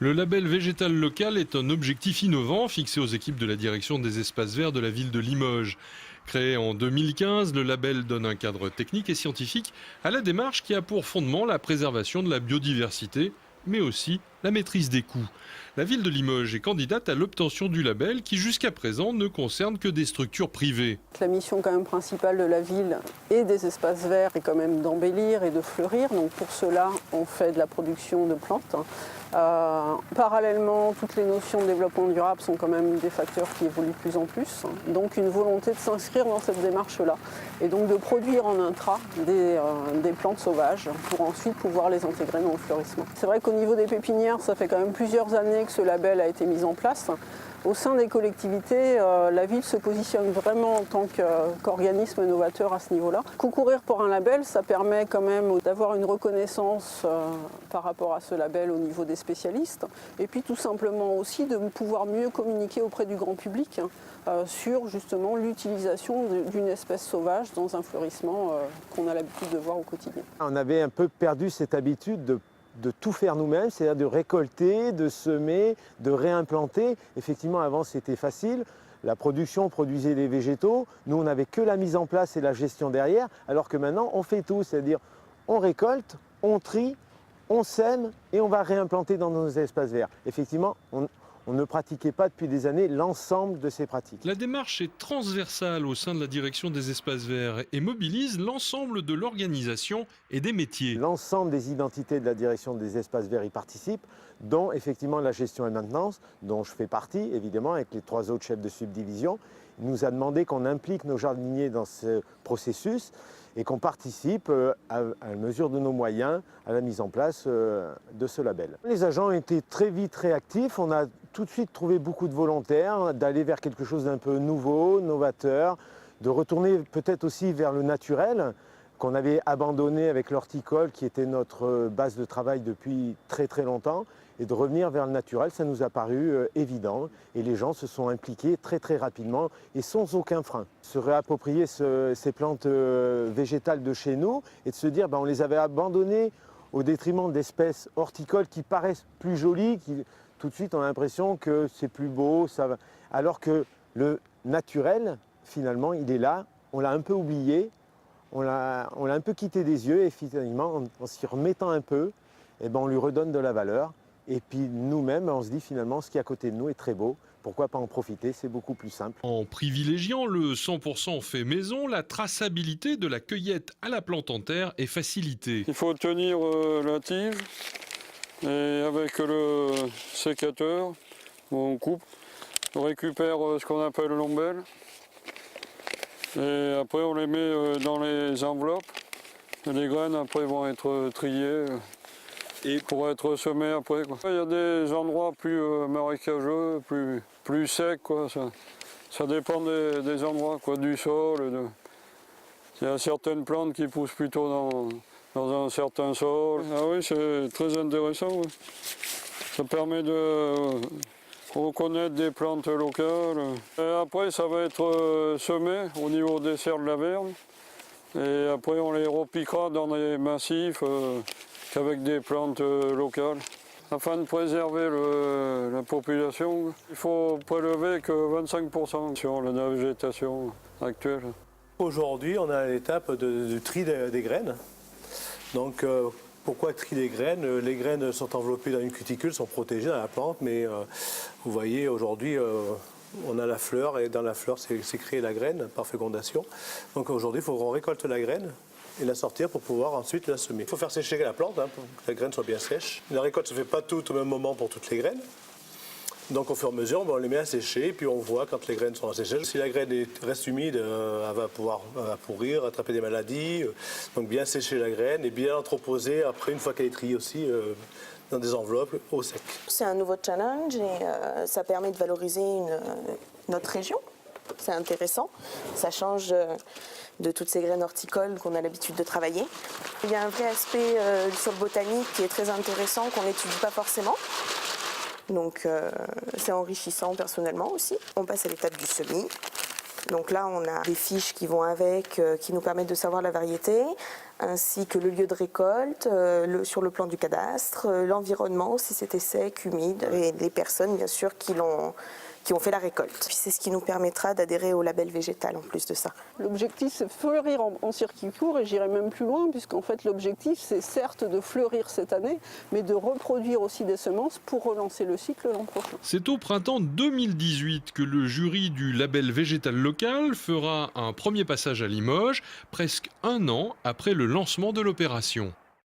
Le label végétal local est un objectif innovant fixé aux équipes de la direction des espaces verts de la ville de Limoges. Créé en 2015, le label donne un cadre technique et scientifique à la démarche qui a pour fondement la préservation de la biodiversité, mais aussi la maîtrise des coûts. La ville de Limoges est candidate à l'obtention du label qui jusqu'à présent ne concerne que des structures privées. La mission quand même principale de la ville et des espaces verts est quand même d'embellir et de fleurir. Donc pour cela, on fait de la production de plantes. Parallèlement, toutes les notions de développement durable sont quand même des facteurs qui évoluent de plus en plus. Donc une volonté de s'inscrire dans cette démarche-là et donc de produire en intra des plantes sauvages pour ensuite pouvoir les intégrer dans le fleurissement. C'est vrai qu'au niveau des pépinières, ça fait quand même plusieurs années que ce label a été mis en place. Au sein des collectivités, la ville se positionne vraiment en tant qu'organisme novateur à ce niveau-là. Concourir pour un label, ça permet quand même d'avoir une reconnaissance par rapport à ce label au niveau des spécialistes. Et puis tout simplement aussi de pouvoir mieux communiquer auprès du grand public sur justement l'utilisation d'une espèce sauvage dans un fleurissement qu'on a l'habitude de voir au quotidien. On avait un peu perdu cette habitude de tout faire nous-mêmes, c'est-à-dire de récolter, de semer, de réimplanter. Effectivement, avant, c'était facile. La production produisait les végétaux. Nous, on n'avait que la mise en place et la gestion derrière, alors que maintenant, on fait tout. C'est-à-dire, on récolte, on trie, on sème et on va réimplanter dans nos espaces verts. Effectivement, on ne pratiquait pas depuis des années l'ensemble de ces pratiques. La démarche est transversale au sein de la direction des espaces verts et mobilise l'ensemble de l'organisation et des métiers. L'ensemble des identités de la direction des espaces verts y participent, dont effectivement la gestion et maintenance, dont je fais partie évidemment avec les 3 autres chefs de subdivision. Il nous a demandé qu'on implique nos jardiniers dans ce processus et qu'on participe à la mesure de nos moyens à la mise en place de ce label. Les agents ont été très vite réactifs, on a tout de suite trouvé beaucoup de volontaires, d'aller vers quelque chose d'un peu nouveau, novateur, de retourner peut-être aussi vers le naturel qu'on avait abandonné avec l'horticole qui était notre base de travail depuis très très longtemps et de revenir vers le naturel, ça nous a paru évident et les gens se sont impliqués très très rapidement et sans aucun frein. Se réapproprier ces plantes végétales de chez nous et de se dire on les avait abandonnées au détriment d'espèces horticoles qui paraissent plus jolies, qui tout de suite on a l'impression que c'est plus beau, alors que le naturel finalement il est là, on l'a un peu oublié, on l'a un peu quitté des yeux et finalement en s'y remettant un peu, on lui redonne de la valeur. Et puis nous-mêmes, on se dit finalement, ce qui est à côté de nous est très beau. Pourquoi pas en profiter? C'est beaucoup plus simple. En privilégiant le 100% fait maison, la traçabilité de la cueillette à la plante en terre est facilitée. Il faut tenir la tige et avec le sécateur, on coupe, on récupère ce qu'on appelle l'ombelle. Et après on les met dans les enveloppes. Et les graines après vont être triées. Et pour être semé après. Il y a des endroits plus marécageux, plus secs. Ça dépend des endroits, du sol. Il y a certaines plantes qui poussent plutôt dans un certain sol. Ah oui, c'est très intéressant. Ouais. Ça permet de reconnaître des plantes locales. Et après, ça va être semé au niveau des serres de la vergne. Et après, on les repiquera dans des massifs. Avec des plantes locales. Afin de préserver la population, il faut prélever que 25% sur la végétation actuelle. Aujourd'hui, on est à l'étape du tri des graines. Donc, pourquoi tri des graines? Les graines sont enveloppées dans une cuticule, sont protégées dans la plante, mais vous voyez, aujourd'hui, on a la fleur, et dans la fleur, c'est créé la graine par fécondation. Donc aujourd'hui, il faut qu'on récolte la graine et la sortir pour pouvoir ensuite la semer. Il faut faire sécher la plante pour que la graine soit bien sèche. La récolte ne se fait pas tout au même moment pour toutes les graines. Donc au fur et à mesure, on les met à sécher et puis on voit quand les graines sont asséchées. Si la graine reste humide, elle va pouvoir pourrir, attraper des maladies. Donc bien sécher la graine et bien l'entreposer après, une fois qu'elle est triée aussi, dans des enveloppes au sec. C'est un nouveau challenge et ça permet de valoriser notre région. C'est intéressant. Ça change de toutes ces graines horticoles qu'on a l'habitude de travailler. Il y a un vrai aspect sur le botanique qui est très intéressant, qu'on n'étudie pas forcément. Donc c'est enrichissant personnellement aussi. On passe à l'étape du semis. Donc là, on a des fiches qui vont avec, qui nous permettent de savoir la variété, ainsi que le lieu de récolte, sur le plan du cadastre, l'environnement, si c'était sec, humide, et les personnes, bien sûr, qui ont fait la récolte. Puis c'est ce qui nous permettra d'adhérer au label végétal en plus de ça. L'objectif, c'est de fleurir en circuit court, et j'irai même plus loin, puisqu'en fait l'objectif, c'est certes de fleurir cette année, mais de reproduire aussi des semences pour relancer le cycle l'an prochain. C'est au printemps 2018 que le jury du label végétal local fera un premier passage à Limoges, presque un an après le lancement de l'opération.